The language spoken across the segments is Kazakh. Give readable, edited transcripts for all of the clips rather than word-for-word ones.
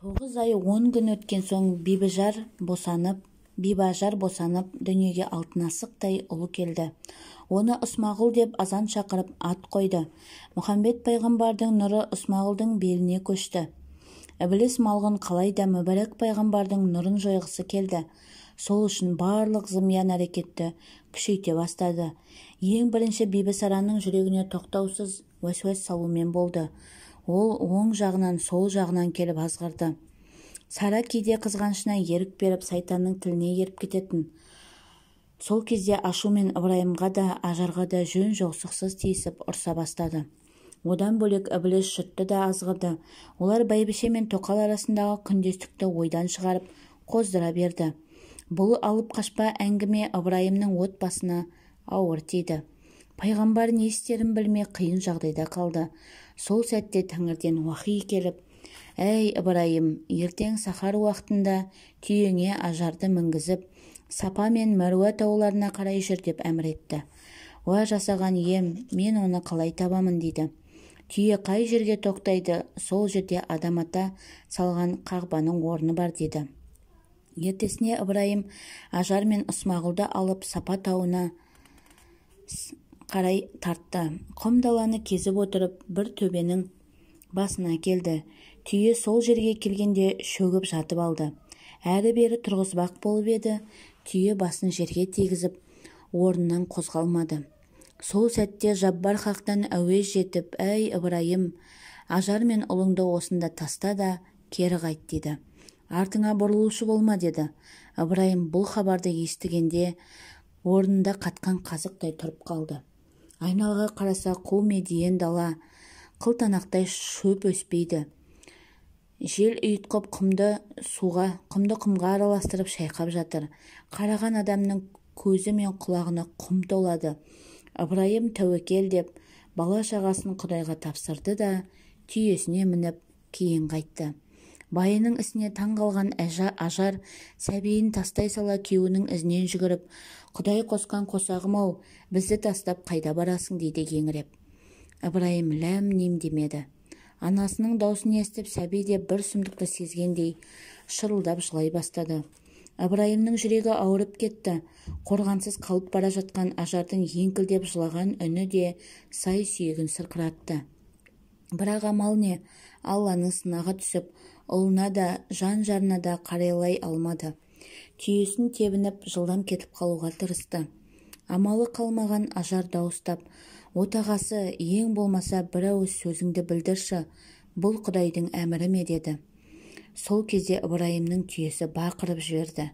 9 ай 10 күн өткен соң Бибажар босанып, дүниеге алтын асықтай ұлы келді. Оны Ысмағұл деп азан шақырып ат қойды. Мұхамбет пайғамбардың нұры Ысмағұлдың беліне көшті. Ібліс малғын қалайда Мүбәрәк пайғамбардың нұрын жойғысы келді. Сол үшін барлық зымиян әрекетті күшейте бастады. Ең бірінші Бибісараның жүрегіне тоқтаусыз уәсуәс салумен болды. Ол оң жағынан сол жағынан келіп азғырды. Сара кейде қызғанышына ерік беріп, сайтанның тіліне еріп кететін. Сол кезде ашумен Ыбырайымға да, Ажарға да жөн жоқсықсыз тиісіп ұрса бастады. Одан бөлек Ібліс жұртты да азғырды. Олар бәйбіше мен тоқал арасындағы күндестікті ойдан шығарып қоздыра берді. Бұл алып қашпа әңгіме Ыбырайымның отбасына ауыр тиді. Пайғамбар не істерін білмей қиын жағдайда қалды. Сол сәтте Тәңірден уахи келіп: «Әй Ыбырайым, ертең сахар уақытында түйеңе Ажарды мінгізіп, Сапа мен Мәруа тауларына қарай жүр» деп әмір етті. «Уа жасаған ем, мен оны қалай табамын?» дейді. «Түйе қай жерге тоқтайды, сол жерде адам ата салған қағбаның орны бар» дейді. Ертесіне Ыбырайым Ажар мен Ысмағұлды алып Сапа тауына қарай тартты. Құм даланы кезіп отырып, бір төбенің басына келді. Түйе сол жерге келгенде шөгіп жатып алды. Әрі-бері тұрғызбақ болып еді, түйе басын жерге тигізіп, орнынан қозғалмады. Сол сәтте Жаббар Хақтан әуез жетіп: «Әй Ыбырайым, Ажар мен ұлыңды осында таста да кері қайт» деді. «Артыңа бұрылушы болма» деді. Ыбырайым бұл хабарды естігенде орнында қатқан қазықтай тұрып қалды. Айналаға қараса қу медиен дала, қылтанақтай шөп өспейді. Жел ұйытқып құмды құмға араластырып шайқап жатыр. Қараған адамның көзі мен құлағына құм толады. Ыбырайым тәуекел деп бала шағасын Құдайға тапсырды да түйесіне мініп кейін қайтты. Байының ісіне таң қалған Ажар сәбиін тастай сала күйеуінің ізінен жүгіріп: «Құдай қосқан қосағым-ау, бізді тастап қайда барасың?» дейді еңіреп. Ыбырайым ләм-ним демеді. Анасының даусын естіп, сәби де бір сұмдықты сезгендей шырылдап жылай бастады. Ыбырайымның жүрегі ауырып кетті. Қорғансыз қалып бара жатқан Ажардың еңкілдеп жылаған үні де сай сүйегін сырқыратты. Бірақ амал не? Алланың сынағы түсіп, ұлына да, жан-жарына да қарайлай алмады. Түйесін тебініп, жылдам кетіп қалуға тырысты. Амалы қалмаған Ажар дауыстап: «Отағасы, ең болмаса бір ауыз сөзіңді білдірші, бұл Құдайдың әмірі ме?» деді. Сол кезде Ыбырайымның түйесі бақырып жіберді.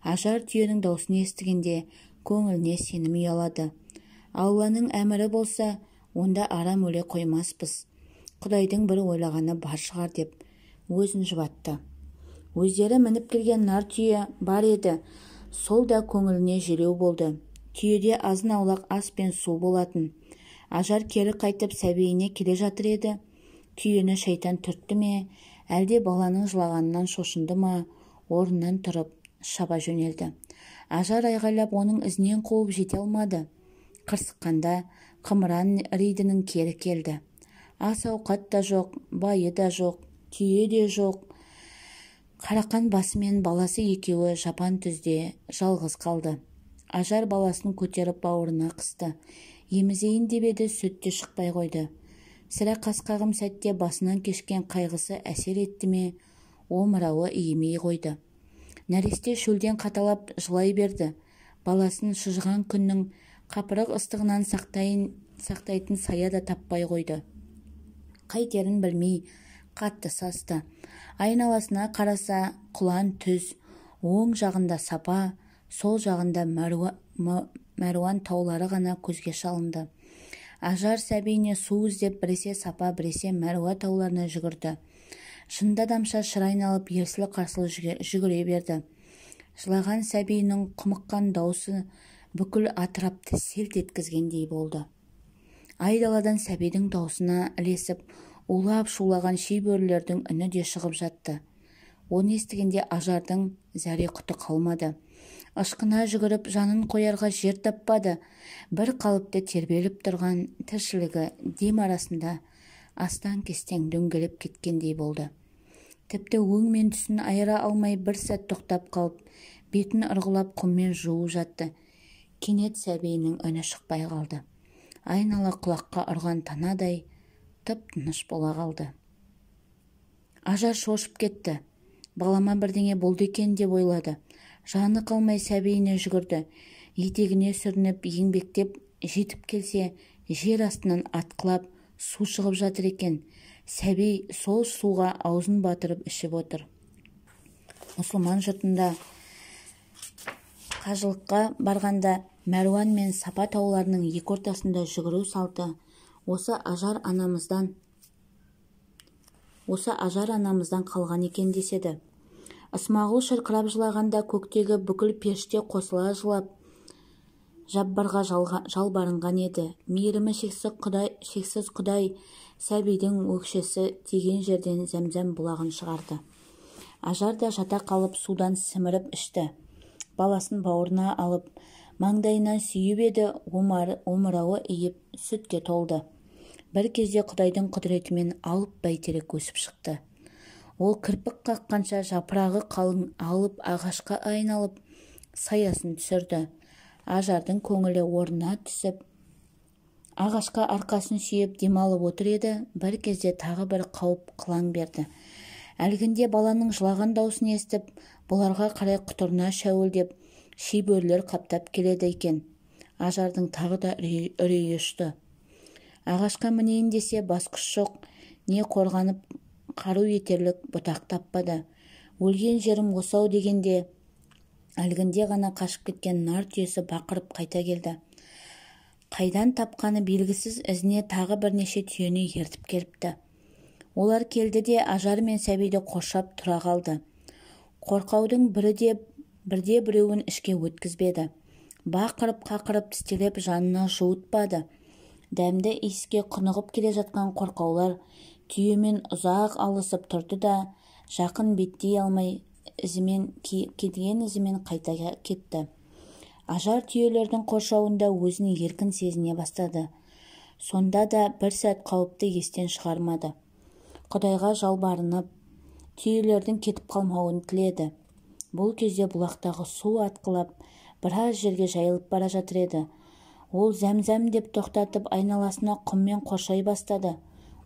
Ажар түйенің даусын естігенде көңіліне сенім ұялады. «Алланың әмірі болса, онда арам өле қоймаспыз. Құдайдың бір ойлағаны бар шығар» деп өзін жұбатты. Өздері мініп келген нар түйе бар еді. Сол да көңіліне желеу болды. Түйеде азын-аулақ ас пен су болатын. Ажар кері қайтып сәбиіне келе жатыр еді. Түйені шайтан түртті ме, әлде баланың жылағанынан шошынды ма, орнынан тұрып шаба жөнелді. Ажар айғайлап оның ізінен қуып жете алмады. Қырсыққанда қымыран рейдінің кері келді. Ас ауқат та жоқ, байы да жоқ, түйе де жоқ. Қарақан басы мен баласы екеуі жапан түзде жалғыз қалды. Ажар баласын көтеріп бауырына қысты. Емізейін деп еді, сүт те шықпай қойды. Сірә қасқағым сәтте басынан кешкен қайғысы әсер етті ме, омырауы иімей қойды. Нәресте шөлден қаталап жылай берді. Баласын шыжыған күннің қапырық ыстығынан сақтайтын сая да таппай қойды. Қайтерін білмей қатты састы. Айналасына қараса құлан түз, оң жағында Сапа, сол жағында Мәруан таулары ғана көзге шалынды. Ажар сәбиіне су іздеп біресе Сапа, біресе Мәруа тауларына жүгірді. Шында дамша шыр айналып ерсілі-қарсылы жүгіре берді. Жылаған сәбиінің құмыққан даусы бүкіл атырапты селт еткізгендей болды. Айдаладан сәбидің даусына ілесіп, улап шулаған шибөрілердің үні де шығып жатты. Оны естігенде Ажардың зәре-құты қалмады. Ышқына жүгіріп, жанын қоярға жер таппады. Бір қалыпты тербеліп тұрған тіршілігі дем арасында астан-кестен дөңгелеп кеткендей болды. Тіпті өң мен түсін айыра алмай бір сәт тоқтап қалып, бетін ырғылап құммен жуып жатты. Кенет сәбиінің үні шықпай қалды. Айнала құлаққа ұрған танадай тып-тыныш бола қалды. Ажар шошып кетті. Балама бірдеңе болды екен деп ойлады. Жаны қалмай сәбиіне жүгірді. Етегіне сүрініп, еңбектеп жетіп келсе, жер астынан атқылап су шығып жатыр екен. Сәби сол суға аузын батырып ішіп отыр. Мұсылман жұртында қажылыққа барғанда Мәруан мен Сапа тауларының екі ортасында жүгіру салты осы ажар анамыздан қалған екен деседі. Ысмағұл шырқырап жылағанда көктегі бүкіл періште қосыла жылап Жаббарға жалбарынған еді. Мейірімі шексіз Құдай сәбидің өкшесі тиген жерден зәмзәм бұлағын шығарды. Ажар да жата қалып судан сіміріп ішті. Баласын бауырына алып, маңдайынан сүйіп еді, омырауы иіп сүтке толды. Бір кезде Құдайдың құдіретімен алып бәйтерек өсіп шықты. Ол кірпік қаққанша жапырағы қалың алып ағашқа айналып, саясын түсірді. Ажардың көңілі орнына түсіп, ағашқа арқасын сүйеп демалып отыр еді, бір кезде тағы бір қауіп қылаң берді. Әлгінде баланың жылаған даусын естіп, бұларға қарай құтырына шәуілдеп, шибөрілер қаптап келеді екен. Ажардың тағы да үрейі ұшты. Ағашқа мінейін десе бас күш жоқ, не қорғанып қару етерлік бұтақ таппады. Өлген жерім осау дегенде, әлгінде ғана қашып кеткен нар түйесі бақырып қайта келді. Қайдан тапқаны белгісіз ізіне тағы бірнеше түйені ертіп келіпті. Олар келді де Ажар мен сәбиді қоршап тұра қалды. Қорқаудың бірде біреуін ішке өткізбеді. Бақырып-қақырып тістелеп жанына жуытпады. Дәмді иіске құнығып келе жатқан қорқаулар түйемен ұзақ алысып тұрды да, жақын беттей алмай кеткен ізімен қайта кетті. Ажар түйелердің қоршауында өзін еркін сезіне бастады. Сонда да бір сәт қауіпті естен шығармады. Құдайға жалбарынып, түйелердің кетіп қалмауын тіледі. Бұл кезде бұлақтағы су атқылап, біраз жерге жайылып бара жатыр еді. Ол зәмзәм деп тоқтатып, айналасына құммен қоршай бастады.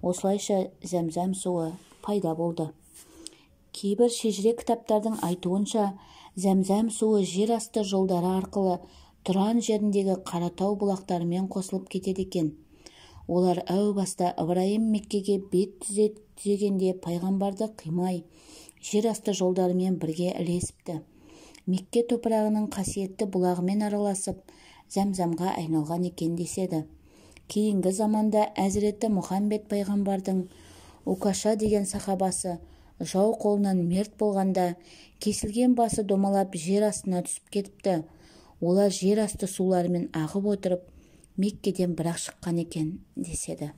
Осылайша зәмзәм суы пайда болды. Кейбір шежіре кітаптардың айтуынша, зәмзәм суы жер асты жолдары арқылы Тұран жеріндегі Қаратау бұлақтарымен қосылып кетеді екен. Олар әу баста Ыбырайым Меккеге бет түзегенде пайғамбарды қимай, жер асты жолдарымен бірге ілесіпті. Мекке топырағының қасиетті бұлағымен араласып, зәмзәмға айналған екен деседі. Кейінгі заманда Әзіреті Мұхаммед пайғамбардың Укаша деген сахабасы жау қолынан мерт болғанда кесілген басы домалап жер астына түсіп кетіпті. Олар жер асты суларымен ағып отырып Меккеден бірақ шыққан екен деседі.